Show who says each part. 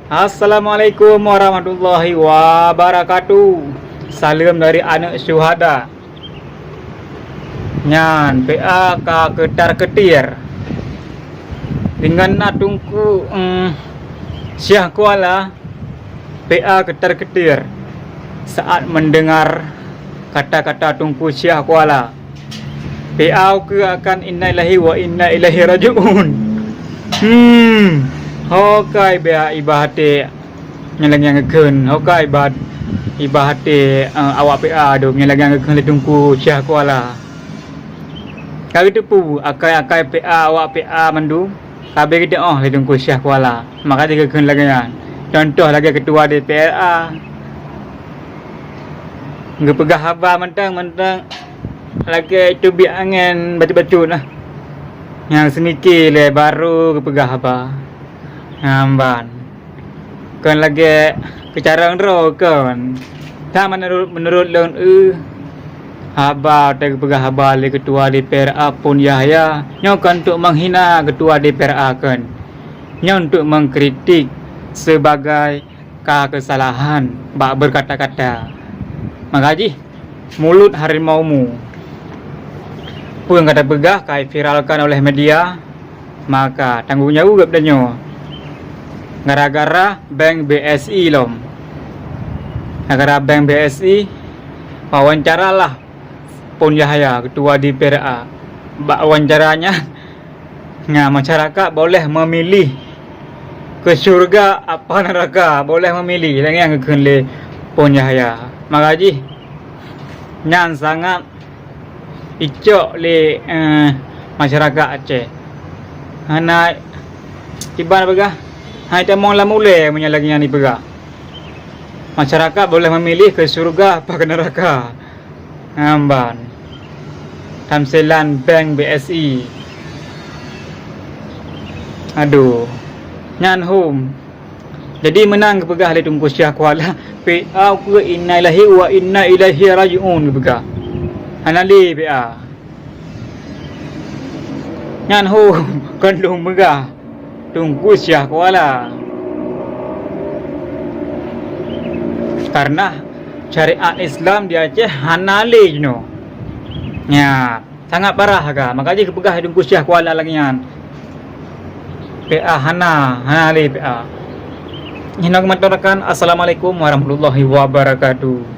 Speaker 1: Assalamualaikum warahmatullahi wabarakatuh. Salam dari anak syuhada. Nyan PA ka ketar ketir. Dengan natungku Syah Kuala PA ketar ketir saat mendengar kata-kata tungku Syah Kuala. PA ke akan inna ilahi wa inna ilaihi rajiun. Hokai bea ibahate nyelang yang ngeken. Hokai ibahate awak PA do nyelang yang ngeken tungku Syah Kuala. Kali tepu akai PA awak PA mandu. Kabe kita tungku Syah Kuala. Maka dia ngeken lagi kan. Contoh lagi ketua DPRA. Ngepegah haba mentang-mentang lagi cubi angin baca-baca nah. Yang semikir le baru ngepegah haba. Namban kan lagi kecarang ro kan tak menurut leun haba teg pegah haba le ketua DPRA pun Yahya nyo kan untuk menghina ketua DPRA kan nyo untuk mengkritik sebagai kesalahan bak berkata-kata magaji mulut harimaumu pun kata pegah kai viralkan oleh media maka tanggung jawab danyo gara-gara Bank BSI lom. Gara-gara Bank BSI wawancaralah Pun Yahya ketua DPRA. Bak wawancaranya masyarakat boleh memilih ke syurga apa neraka, boleh memilih yang ngeken Pun Yahya. Makaji nyan sangat icok le masyarakat Aceh. Hana iban begah hai temong la mule menyalagi yang dipegak. Masyarakat boleh memilih ke surga apa ke neraka. Amban. Tamsilan Bank BSI. Aduh. Nyan hum. Jadi menang kepegah le tungku Syah Kuala. PA ke inna ilahi wa inna ilaihi rajiun kepegah. Hanali PA. Nyan hum kandung megah. Tunggu Syah Kuala karena syariat Islam di Aceh hanali no. Ya, sangat parah ga. Makanya kepegah tunggu Syah Kuala lagi yan. PA hanali PA. Hina kematarakan. Assalamualaikum warahmatullahi wabarakatuh.